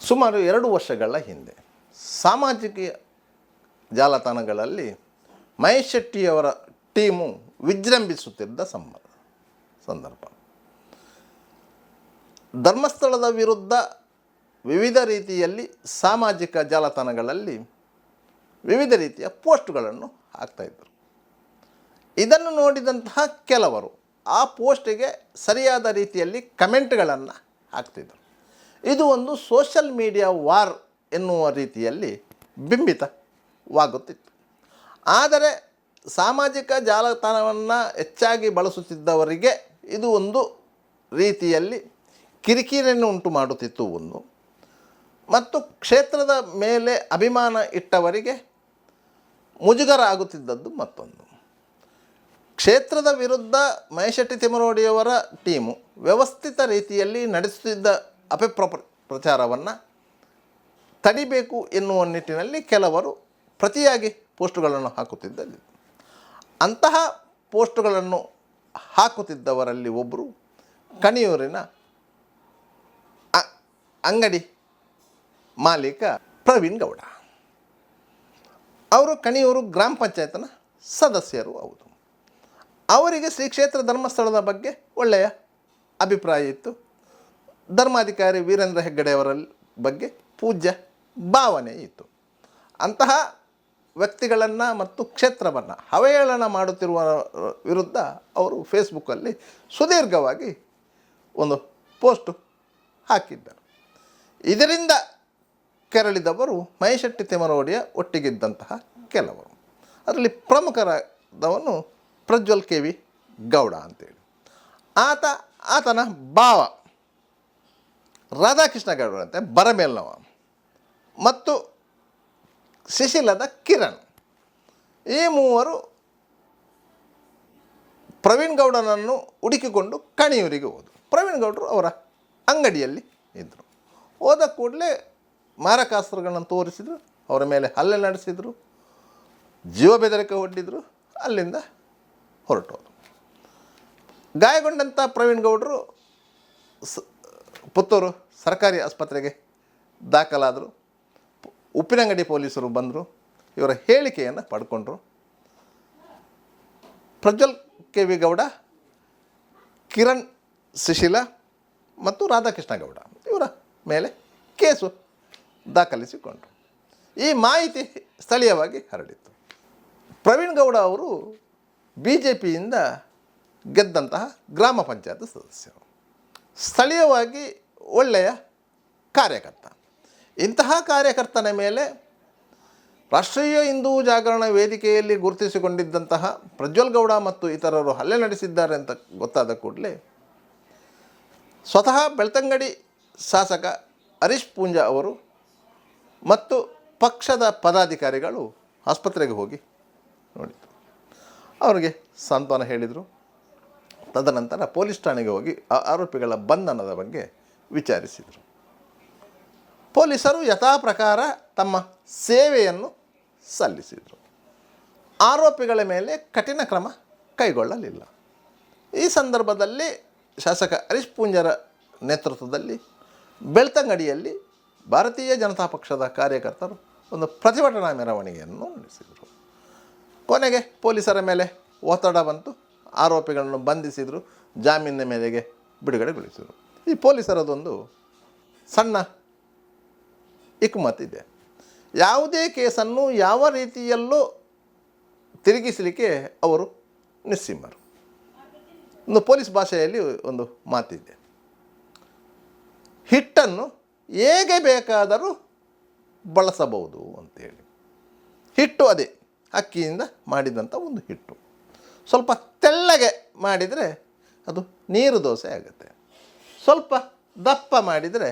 ಸುಮಾರು 2 ವರ್ಷಗಳ ಹಿಂದೆ ಸಾಮಾಜಿಕ ಜಾಲತಾಣಗಳಲ್ಲಿ ಮಹೇಶ್ ಶೆಟ್ಟಿಯವರ ಟೀಮು ವಿಜೃಂಭಿಸುತ್ತಿದ್ದ ಸಂದರ್ಭ. ಧರ್ಮಸ್ಥಳದ ವಿರುದ್ಧ ವಿವಿಧ ರೀತಿಯಲ್ಲಿ ಸಾಮಾಜಿಕ ಜಾಲತಾಣಗಳಲ್ಲಿ ವಿವಿಧ ರೀತಿಯ ಪೋಸ್ಟ್ಗಳನ್ನು ಹಾಕ್ತಾಯಿದ್ದರು. ಇದನ್ನು ನೋಡಿದಂತಹ ಕೆಲವರು ಆ ಪೋಸ್ಟಿಗೆ ಸರಿಯಾದ ರೀತಿಯಲ್ಲಿ ಕಮೆಂಟ್ಗಳನ್ನು ಹಾಕ್ತಿದ್ದರು. ಇದು ಒಂದು ಸೋಷಲ್ ಮೀಡಿಯಾ ವಾರ್ ಎನ್ನುವ ರೀತಿಯಲ್ಲಿ ಬಿಂಬಿತವಾಗುತ್ತಿತ್ತು. ಆದರೆ ಸಾಮಾಜಿಕ ಜಾಲತಾಣವನ್ನು ಹೆಚ್ಚಾಗಿ ಬಳಸುತ್ತಿದ್ದವರಿಗೆ ಇದು ಒಂದು ರೀತಿಯಲ್ಲಿ ಕಿರಿಕಿರಿಯನ್ನು ಉಂಟು ಮಾಡುತ್ತಿತ್ತು ಒಂದು, ಮತ್ತು ಕ್ಷೇತ್ರದ ಮೇಲೆ ಅಭಿಮಾನ ಇಟ್ಟವರಿಗೆ ಮುಜುಗರ ಆಗುತ್ತಿದ್ದದ್ದು ಮತ್ತೊಂದು. ಕ್ಷೇತ್ರದ ವಿರುದ್ಧ ಮಹೇಶ್ ಶೆಟ್ಟಿ ತಿಮ್ಮರೋಡಿಯವರ ಟೀಮು ವ್ಯವಸ್ಥಿತ ರೀತಿಯಲ್ಲಿ ನಡೆಸುತ್ತಿದ್ದ ಪ್ರಚಾರವನ್ನು ತಡಿಬೇಕು ಎನ್ನುವ ನಿಟ್ಟಿನಲ್ಲಿ ಕೆಲವರು ಪ್ರತಿಯಾಗಿ ಪೋಸ್ಟುಗಳನ್ನು ಹಾಕುತ್ತಿದ್ದರು. ಅಂತಹ ಪೋಸ್ಟುಗಳನ್ನು ಹಾಕುತ್ತಿದ್ದವರಲ್ಲಿ ಒಬ್ಬರು ಕಣಿಯೂರಿನ ಅಂಗಡಿ ಮಾಲೀಕ ಪ್ರವೀಣ್ ಗೌಡ. ಅವರು ಕಣಿಯೂರು ಗ್ರಾಮ ಪಂಚಾಯತ್ನ ಸದಸ್ಯರು ಹೌದು. ಅವರಿಗೆ ಶ್ರೀ ಕ್ಷೇತ್ರ ಧರ್ಮಸ್ಥಳದ ಬಗ್ಗೆ ಒಳ್ಳೆಯ ಅಭಿಪ್ರಾಯ ಇತ್ತು. ಧರ್ಮಾಧಿಕಾರಿ ವೀರೇಂದ್ರ ಹೆಗ್ಗಡೆಯವರ ಬಗ್ಗೆ ಪೂಜ್ಯ ಭಾವನೆ ಇತ್ತು. ಅಂತಹ ವ್ಯಕ್ತಿಗಳನ್ನು ಮತ್ತು ಕ್ಷೇತ್ರವನ್ನು ಅವಹೇಳನ ಮಾಡುತ್ತಿರುವ ವಿರುದ್ಧ ಅವರು ಫೇಸ್ಬುಕ್ಕಲ್ಲಿ ಸುದೀರ್ಘವಾಗಿ ಒಂದು ಪೋಸ್ಟು ಹಾಕಿದ್ದರು. ಇದರಿಂದ ಕೆರಳಿದವರು ಮಹೇಶ್ ಶೆಟ್ಟಿ ತಿಮ್ಮರೋಡಿಯ ಒಟ್ಟಿಗಿದ್ದಂತಹ ಕೆಲವರು. ಅದರಲ್ಲಿ ಪ್ರಮುಖರಾದವನು ಪ್ರಜ್ವಲ್ ಕೆ ವಿ ಗೌಡ ಅಂತೇಳಿ. ಆತನ ಭಾವ ರಾಧಾಕೃಷ್ಣ ಗೌಡರಂತೆ ಬರಮೇಲ್ನವ ಮತ್ತು ಶಿಶಿಲದ ಕಿರಣ್, ಈ ಮೂವರು ಪ್ರವೀಣ್ ಗೌಡನನ್ನು ಹುಡುಕಿಕೊಂಡು ಕಣಿಯೂರಿಗೆ ಹೋದರು. ಪ್ರವೀಣ್ ಗೌಡರು ಅವರ ಅಂಗಡಿಯಲ್ಲಿ ಇದ್ದರು. ಹೋದ ಕೂಡಲೇ ಮಾರಕಾಸ್ತ್ರಗಳನ್ನು ತೋರಿಸಿದರು, ಅವರ ಮೇಲೆ ಹಲ್ಲೆ ನಡೆಸಿದರು, ಜೀವ ಬೆದರಿಕೆ ಒಡ್ಡಿದರು, ಅಲ್ಲಿಂದ ಹೊರಟೋದು. ಗಾಯಗೊಂಡಂಥ ಪ್ರವೀಣ್ ಗೌಡರು ಪುತ್ತೂರು ಸರ್ಕಾರಿ ಆಸ್ಪತ್ರೆಗೆ ದಾಖಲಾದರು. ಉಪ್ಪಿನಂಗಡಿ ಪೊಲೀಸರು ಬಂದರು, ಇವರ ಹೇಳಿಕೆಯನ್ನು ಪಡ್ಕೊಂಡ್ರು. ಪ್ರಜ್ವಲ್ ಕೆ ವಿ ಗೌಡ, ಕಿರಣ್, ಸುಶೀಲ ಮತ್ತು ರಾಧಾಕೃಷ್ಣ ಗೌಡ ಇವರ ಮೇಲೆ ಕೇಸು ದಾಖಲಿಸಿಕೊಂಡರು. ಈ ಮಾಹಿತಿ ಸ್ಥಳೀಯವಾಗಿ ಹರಡಿತ್ತು. ಪ್ರವೀಣ್ ಗೌಡ ಅವರು BJPಯಿಂದ ಗೆದ್ದಂತಹ ಗ್ರಾಮ ಪಂಚಾಯತ್ ಸದಸ್ಯರು, ಸ್ಥಳೀಯವಾಗಿ ಒಳ್ಳೆಯ ಕಾರ್ಯಕರ್ತ. ಇಂತಹ ಕಾರ್ಯಕರ್ತನ ಮೇಲೆ ರಾಷ್ಟ್ರೀಯ ಹಿಂದೂ ಜಾಗರಣ ವೇದಿಕೆಯಲ್ಲಿ ಗುರುತಿಸಿಕೊಂಡಿದ್ದಂತಹ ಪ್ರಜ್ವಲ್ ಗೌಡ ಮತ್ತು ಇತರರು ಹಲ್ಲೆ ನಡೆಸಿದ್ದಾರೆ ಅಂತ ಗೊತ್ತಾದ ಕೂಡಲೇ ಸ್ವತಃ ಬೆಳ್ತಂಗಡಿ ಶಾಸಕ ಹರೀಶ್ ಪೂಂಜಾ ಅವರು ಮತ್ತು ಪಕ್ಷದ ಪದಾಧಿಕಾರಿಗಳು ಆಸ್ಪತ್ರೆಗೆ ಹೋಗಿ ನೋಡಿದರು. ಅವರಿಗೆ ಸಾಂತ್ವನ ಹೇಳಿದರು. ತದನಂತರ ಪೊಲೀಸ್ ಠಾಣೆಗೆ ಹೋಗಿ ಆರೋಪಿಗಳ ಬಂಧನದ ಬಗ್ಗೆ ವಿಚಾರಿಸಿದರು. ಪೊಲೀಸರು ಯಥಾ ಪ್ರಕಾರ ತಮ್ಮ ಸೇವೆಯನ್ನು ಸಲ್ಲಿಸಿದರು. ಆರೋಪಿಗಳ ಮೇಲೆ ಕಠಿಣ ಕ್ರಮ ಕೈಗೊಳ್ಳಲಿಲ್ಲ. ಈ ಸಂದರ್ಭದಲ್ಲಿ ಶಾಸಕ ಹರೀಶ್ ಪೂಂಜಾರ ನೇತೃತ್ವದಲ್ಲಿ ಬೆಳ್ತಂಗಡಿಯಲ್ಲಿ ಭಾರತೀಯ ಜನತಾ ಪಕ್ಷದ ಕಾರ್ಯಕರ್ತರು ಒಂದು ಪ್ರತಿಭಟನಾ ಮೆರವಣಿಗೆಯನ್ನು ನಡೆಸಿದರು. ಕೊನೆಗೆ ಪೊಲೀಸರ ಮೇಲೆ ಒತ್ತಡ ಬಂತು, ಆರೋಪಿಗಳನ್ನು ಬಂಧಿಸಿದರು, ಜಾಮೀನಿನ ಮೇರೆಗೆ ಬಿಡುಗಡೆಗೊಳಿಸಿದರು. ಈ ಪೊಲೀಸರದೊಂದು ಸಣ್ಣ ಹಿಕ್ಮತ್ ಇದೆ. ಯಾವುದೇ ಕೇಸನ್ನು ಯಾವ ರೀತಿಯಲ್ಲೂ ತಿರುಗಿಸಲಿಕ್ಕೆ ಅವರು ನಿಸ್ಸೀಮರು. ಒಂದು ಪೊಲೀಸ್ ಭಾಷೆಯಲ್ಲಿ ಒಂದು ಮಾತಿದೆ, ಹಿಟ್ಟನ್ನು ಹೇಗೆ ಬೇಕಾದರೂ ಬಳಸಬಹುದು ಅಂತೇಳಿ. ಹಿಟ್ಟು ಅದೇ ಅಕ್ಕಿಯಿಂದ ಮಾಡಿದಂಥ ಒಂದು ಹಿಟ್ಟು. ಸ್ವಲ್ಪ ತೆಳ್ಳಗೆ ಮಾಡಿದರೆ ಅದು ನೀರು ದೋಸೆ ಆಗುತ್ತೆ, ಸ್ವಲ್ಪ ದಪ್ಪ ಮಾಡಿದರೆ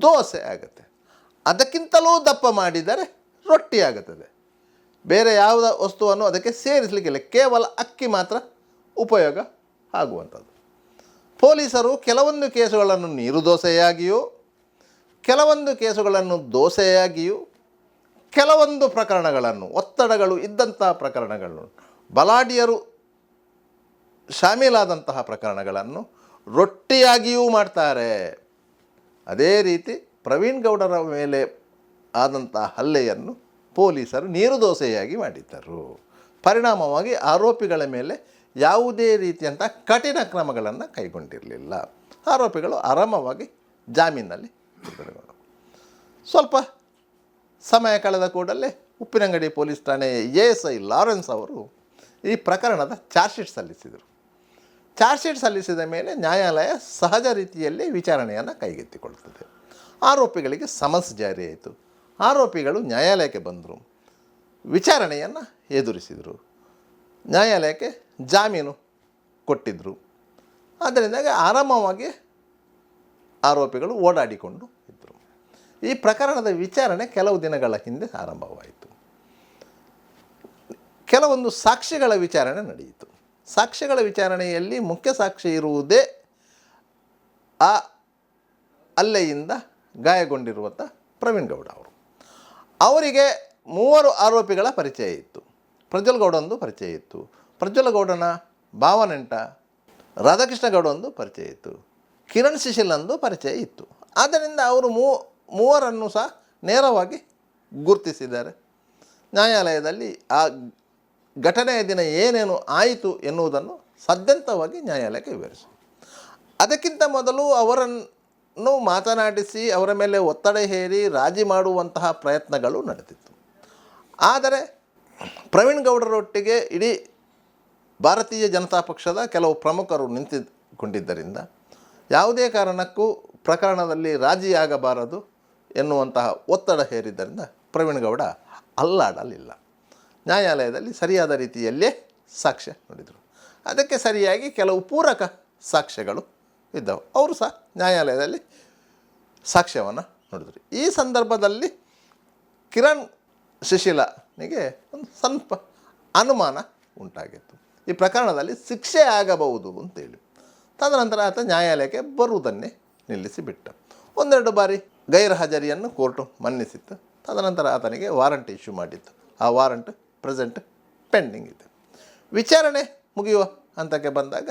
ದೋಸೆ ಆಗುತ್ತೆ, ಅದಕ್ಕಿಂತಲೂ ದಪ್ಪ ಮಾಡಿದರೆ ರೊಟ್ಟಿ ಆಗುತ್ತದೆ. ಬೇರೆ ಯಾವುದ ವಸ್ತುವನ್ನು ಅದಕ್ಕೆ ಸೇರಿಸಲಿಕ್ಕಿಲ್ಲ, ಕೇವಲ ಅಕ್ಕಿ ಮಾತ್ರ ಉಪಯೋಗ ಆಗುವಂಥದ್ದು. ಪೊಲೀಸರು ಕೆಲವೊಂದು ಕೇಸುಗಳನ್ನು ನೀರು ದೋಸೆಯಾಗಿಯೂ, ಕೆಲವೊಂದು ಕೇಸುಗಳನ್ನು ದೋಸೆಯಾಗಿಯೂ, ಕೆಲವೊಂದು ಪ್ರಕರಣಗಳನ್ನು, ಒತ್ತಡಗಳು ಇದ್ದಂಥ ಪ್ರಕರಣಗಳನ್ನು, ಬಲಾಢ್ಯರು ಶಾಮೀಲಾದಂತಹ ಪ್ರಕರಣಗಳನ್ನು ರೊಟ್ಟಿಯಾಗಿಯೂ ಮಾಡ್ತಾರೆ. ಅದೇ ರೀತಿ ಪ್ರವೀಣ್ ಗೌಡರ ಮೇಲೆ ಆದಂಥ ಹಲ್ಲೆಯನ್ನು ಪೊಲೀಸರು ನೀರುದೋಸೆಯಾಗಿ ಮಾಡಿದ್ದರು. ಪರಿಣಾಮವಾಗಿ ಆರೋಪಿಗಳ ಮೇಲೆ ಯಾವುದೇ ರೀತಿಯಂಥ ಕಠಿಣ ಕ್ರಮಗಳನ್ನು ಕೈಗೊಂಡಿರಲಿಲ್ಲ. ಆರೋಪಿಗಳು ಆರಾಮವಾಗಿ ಜಾಮೀನಲ್ಲಿ ಬಿಡುಗಡೆಗೊಂಡರು. ಸ್ವಲ್ಪ ಸಮಯ ಕಳೆದ ಕೂಡಲೇ ಉಪ್ಪಿನಂಗಡಿ ಪೊಲೀಸ್ ಠಾಣೆಯ ASI ಲಾರೆನ್ಸ್ ಅವರು ಈ ಪ್ರಕರಣದ ಚಾರ್ಜ್ ಶೀಟ್ ಸಲ್ಲಿಸಿದರು. ಚಾರ್ಜ್ ಶೀಟ್ ಸಲ್ಲಿಸಿದ ಮೇಲೆ ನ್ಯಾಯಾಲಯ ಸಹಜ ರೀತಿಯಲ್ಲಿ ವಿಚಾರಣೆಯನ್ನು ಕೈಗೆತ್ತಿಕೊಳ್ಳುತ್ತದೆ. ಆರೋಪಿಗಳಿಗೆ ಸಮನ್ಸ್ ಜಾರಿಯಾಯಿತು. ಆರೋಪಿಗಳು ನ್ಯಾಯಾಲಯಕ್ಕೆ ಬಂದರು, ವಿಚಾರಣೆಯನ್ನು ಎದುರಿಸಿದರು, ನ್ಯಾಯಾಲಯಕ್ಕೆ ಜಾಮೀನು ಕೊಟ್ಟಿದ್ದರು. ಅದರಿಂದಾಗಿ ಆರಾಮವಾಗಿ ಆರೋಪಿಗಳು ಓಡಾಡಿಕೊಂಡು ಇದ್ದರು. ಈ ಪ್ರಕರಣದ ವಿಚಾರಣೆ ಕೆಲವು ದಿನಗಳ ಹಿಂದೆ ಆರಂಭವಾಯಿತು. ಕೆಲವೊಂದು ಸಾಕ್ಷಿಗಳ ವಿಚಾರಣೆ ನಡೆಯಿತು. ಸಾಕ್ಷ್ಯಗಳ ವಿಚಾರಣೆಯಲ್ಲಿ ಮುಖ್ಯ ಸಾಕ್ಷಿ ಇರುವುದೇ ಆ ಹಲ್ಲೆಯಿಂದ ಗಾಯಗೊಂಡಿರುವಂಥ ಪ್ರವೀಣ್ ಗೌಡ ಅವರು. ಅವರಿಗೆ 3 ಆರೋಪಿಗಳ ಪರಿಚಯ ಇತ್ತು. ಪ್ರಜ್ವಲ್ ಗೌಡಂದು ಪರಿಚಯ ಇತ್ತು, ಪ್ರಜ್ವಲ್ ಗೌಡನ ಭಾವನೆಂಟ ರಾಧಾಕೃಷ್ಣ ಗೌಡ ಒಂದು ಪರಿಚಯ ಇತ್ತು, ಕಿರಣ್ ಶಿಶಿಲಂದು ಪರಿಚಯ ಇತ್ತು. ಆದ್ದರಿಂದ ಅವರು ಮೂವರನ್ನು ಸಹ ನೇರವಾಗಿ ಗುರುತಿಸಿದ್ದಾರೆ. ನ್ಯಾಯಾಲಯದಲ್ಲಿ ಆ ಘಟನೆಯ ದಿನ ಏನೇನು ಆಯಿತು ಎನ್ನುವುದನ್ನು ಸದ್ಯಂತವಾಗಿ ನ್ಯಾಯಾಲಯಕ್ಕೆ ವಿವರಿಸಿ, ಅದಕ್ಕಿಂತ ಮೊದಲು ಅವರನ್ನು ಮಾತನಾಡಿಸಿ ಅವರ ಮೇಲೆ ಒತ್ತಡ ಹೇರಿ ರಾಜಿ ಮಾಡುವಂತಹ ಪ್ರಯತ್ನಗಳು ನಡೆದಿತ್ತು. ಆದರೆ ಪ್ರವೀಣ್ ಗೌಡರೊಟ್ಟಿಗೆ ಇಡೀ ಭಾರತೀಯ ಜನತಾ ಪಕ್ಷದ ಕೆಲವು ಪ್ರಮುಖರು ನಿಂತುಕೊಂಡಿದ್ದರಿಂದ ಯಾವುದೇ ಕಾರಣಕ್ಕೂ ಪ್ರಕರಣದಲ್ಲಿ ರಾಜಿಯಾಗಬಾರದು ಎನ್ನುವಂತಹ ಒತ್ತಡ ಹೇರಿದ್ದರಿಂದ ಪ್ರವೀಣ್ ಗೌಡ ಅಲ್ಲಾಡಲಿಲ್ಲ. ನ್ಯಾಯಾಲಯದಲ್ಲಿ ಸರಿಯಾದ ರೀತಿಯಲ್ಲೇ ಸಾಕ್ಷ್ಯ ನುಡಿದರು. ಅದಕ್ಕೆ ಸರಿಯಾಗಿ ಕೆಲವು ಪೂರಕ ಸಾಕ್ಷ್ಯಗಳು ಇದ್ದವು. ಅವರು ಸಹ ನ್ಯಾಯಾಲಯದಲ್ಲಿ ಸಾಕ್ಷ್ಯವನ್ನು ನುಡಿದರು. ಈ ಸಂದರ್ಭದಲ್ಲಿ ಕಿರಣ್ ಶಿಶಿಲನಿಗೆ ಒಂದು ಸ್ವಲ್ಪ ಅನುಮಾನ ಉಂಟಾಗಿತ್ತು, ಈ ಪ್ರಕರಣದಲ್ಲಿ ಶಿಕ್ಷೆ ಆಗಬಹುದು ಅಂತೇಳಿ. ತದನಂತರ ಆತ ನ್ಯಾಯಾಲಯಕ್ಕೆ ಬರುವುದನ್ನೇ ನಿಲ್ಲಿಸಿಬಿಟ್ಟ. 1-2 ಬಾರಿ ಗೈರು ಹಾಜರಿಯನ್ನು ಕೋರ್ಟು ಮನ್ನಿಸಿತ್ತು. ತದನಂತರ ಆತನಿಗೆ ವಾರಂಟ್ ಇಶ್ಯೂ ಮಾಡಿತ್ತು. ಆ ವಾರಂಟ್ ಪ್ರೆಸೆಂಟ್ ಪೆಂಡಿಂಗ್ ಇದೆ. ವಿಚಾರಣೆ ಮುಗಿಯುವ ಹಂತಕ್ಕೆ ಬಂದಾಗ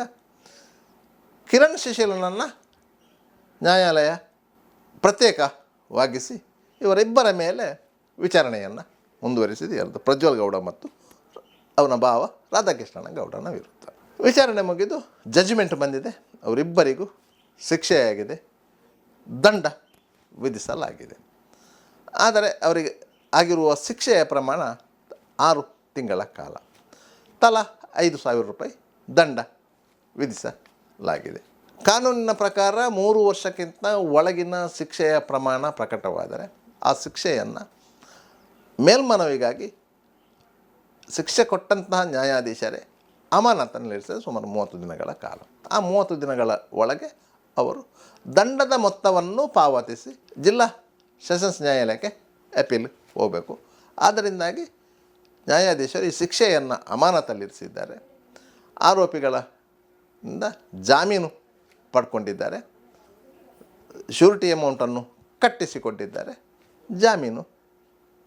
ಕಿರಣ್ ಶಿಶಿಲನನ್ನು ನ್ಯಾಯಾಲಯ ಪ್ರತ್ಯೇಕವಾಗಿಸಿ ಇವರಿಬ್ಬರ ಮೇಲೆ ವಿಚಾರಣೆಯನ್ನು ಮುಂದುವರಿಸಿದೆ. ಯಾರ್ದು? ಪ್ರಜ್ವಲ್ ಗೌಡ ಮತ್ತು ಅವನ ಭಾವ ರಾಧಾಕೃಷ್ಣನ ಗೌಡನ ವಿರುದ್ಧ. ವಿಚಾರಣೆ ಮುಗಿದು ಜಡ್ಜ್ಮೆಂಟ್ ಬಂದಿದೆ. ಅವರಿಬ್ಬರಿಗೂ ಶಿಕ್ಷೆಯಾಗಿದೆ, ದಂಡ ವಿಧಿಸಲಾಗಿದೆ. ಆದರೆ ಅವರಿಗೆ ಆಗಿರುವ ಶಿಕ್ಷೆಯ ಪ್ರಮಾಣ 6 ತಿಂಗಳ ಕಾಲ, ತಲಾ 5,000 ರೂಪಾಯಿ ದಂಡ ವಿಧಿಸಲಾಗಿದೆ. ಕಾನೂನಿನ ಪ್ರಕಾರ 3 ವರ್ಷಕ್ಕಿಂತ ಒಳಗಿನ ಶಿಕ್ಷೆಯ ಪ್ರಮಾಣ ಪ್ರಕಟವಾದರೆ ಆ ಶಿಕ್ಷೆಯನ್ನು ಮೇಲ್ಮನವಿಗಾಗಿ ಶಿಕ್ಷೆ ಕೊಟ್ಟಂತಹ ನ್ಯಾಯಾಧೀಶರೇ ಅಮಾನತನಲ್ಲಿರಿಸಿದರೆ ಸುಮಾರು 30 ದಿನಗಳ ಕಾಲ. ಆ 30 ದಿನಗಳ ಒಳಗೆ ಅವರು ದಂಡದ ಮೊತ್ತವನ್ನು ಪಾವತಿಸಿ ಜಿಲ್ಲಾ ಸೆಷನ್ಸ್ ನ್ಯಾಯಾಲಯಕ್ಕೆ ಅಪೀಲ್ ಹೋಗಬೇಕು. ಆದ್ದರಿಂದಾಗಿ ನ್ಯಾಯಾಧೀಶರು ಈ ಶಿಕ್ಷೆಯನ್ನು ಅಮಾನತಲ್ಲಿರಿಸಿದ್ದಾರೆ. ಆರೋಪಿಗಳಿಂದ ಜಾಮೀನು ಪಡ್ಕೊಂಡಿದ್ದಾರೆ, ಶ್ಯೂರಿಟಿ ಅಮೌಂಟನ್ನು ಕಟ್ಟಿಸಿಕೊಂಡಿದ್ದಾರೆ, ಜಾಮೀನು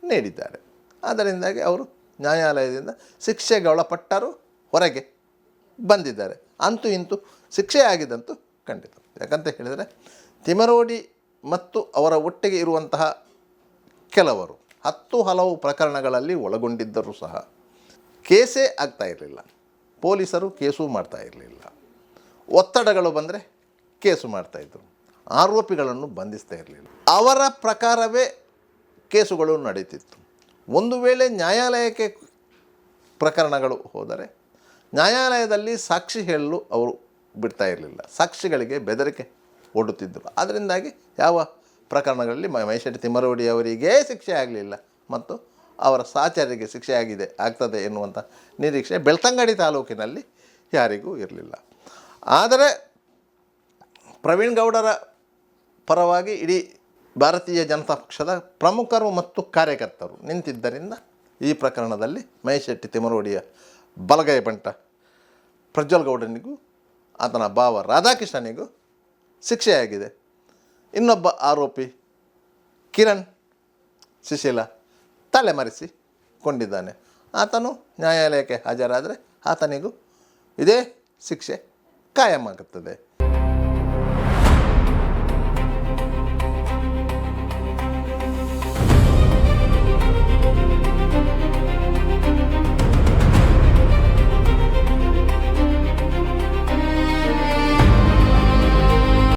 ನೀಡಿದ್ದಾರೆ. ಅದರಿಂದಾಗಿ ಅವರು ನ್ಯಾಯಾಲಯದಿಂದ ಶಿಕ್ಷೆಗೊಳಪಟ್ಟರು ಹೊರಗೆ ಬಂದಿದ್ದಾರೆ. ಅಂತೂ ಇಂತೂ ಶಿಕ್ಷೆ ಆಗಿದ್ದಂತೂ ಖಂಡಿತ. ಯಾಕಂತ ಹೇಳಿದರೆ ತಿಮರೋಡಿ ಮತ್ತು ಅವರ ಒಟ್ಟಿಗೆ ಇರುವಂತಹ ಕೆಲವರು ಹಲವು ಪ್ರಕರಣಗಳಲ್ಲಿ ಒಳಗೊಂಡಿದ್ದರೂ ಸಹ ಕೇಸೇ ಆಗ್ತಾ ಇರಲಿಲ್ಲ. ಪೊಲೀಸರು ಕೇಸು ಮಾಡ್ತಾ ಇರಲಿಲ್ಲ. ಒತ್ತಡಗಳು ಬಂದರೆ ಕೇಸು ಮಾಡ್ತಾಯಿದ್ರು, ಆರೋಪಿಗಳನ್ನು ಬಂಧಿಸ್ತಾ ಇರಲಿಲ್ಲ. ಅವರ ಪ್ರಕಾರವೇ ಕೇಸುಗಳು ನಡೀತಿತ್ತು. ಒಂದು ವೇಳೆ ನ್ಯಾಯಾಲಯಕ್ಕೆ ಪ್ರಕರಣಗಳು ಹೋದರೆ ನ್ಯಾಯಾಲಯದಲ್ಲಿ ಸಾಕ್ಷಿ ಹೇಳಲು ಅವರು ಬಿಡ್ತಾ ಇರಲಿಲ್ಲ. ಸಾಕ್ಷಿಗಳಿಗೆ ಬೆದರಿಕೆ ಒಡ್ಡುತ್ತಿದ್ದರು. ಅದರಿಂದಾಗಿ ಯಾವ ಪ್ರಕರಣಗಳಲ್ಲಿ ಮಹೇಶೆಟ್ಟಿ ತಿಮ್ಮರೋಡಿ ಅವರಿಗೆ ಶಿಕ್ಷೆ ಆಗಲಿಲ್ಲ ಮತ್ತು ಅವರ ಸಹಚರರಿಗೆ ಶಿಕ್ಷೆ ಆಗ್ತದೆ ಎನ್ನುವಂಥ ನಿರೀಕ್ಷೆ ಬೆಳ್ತಂಗಡಿ ತಾಲೂಕಿನಲ್ಲಿ ಯಾರಿಗೂ ಇರಲಿಲ್ಲ. ಆದರೆ ಪ್ರವೀಣ್ ಗೌಡರ ಪರವಾಗಿ ಇಡೀ ಭಾರತೀಯ ಜನತಾ ಪಕ್ಷದ ಪ್ರಮುಖರು ಮತ್ತು ಕಾರ್ಯಕರ್ತರು ನಿಂತಿದ್ದರಿಂದ ಈ ಪ್ರಕರಣದಲ್ಲಿ ಮಹೇಶೆಟ್ಟಿ ತಿಮ್ಮರೋಡಿಯ ಬಲಗೈ ಬಂಟ ಪ್ರಜ್ವಲ್ ಗೌಡನಿಗೂ ಆತನ ಭಾವ ರಾಧಾಕೃಷ್ಣನಿಗೂ ಶಿಕ್ಷೆಯಾಗಿದೆ. ಇನ್ನೊಬ್ಬ ಆರೋಪಿ ಕಿರಣ್ ಶಿಶಿಲ ತಲೆಮರೆಸಿಕೊಂಡಿದ್ದಾನೆ. ಆತನು ನ್ಯಾಯಾಲಯಕ್ಕೆ ಹಾಜರಾದರೆ ಆತನಿಗೂ ಇದೇ ಶಿಕ್ಷೆ ಕಾಯಂ ಆಗುತ್ತದೆ.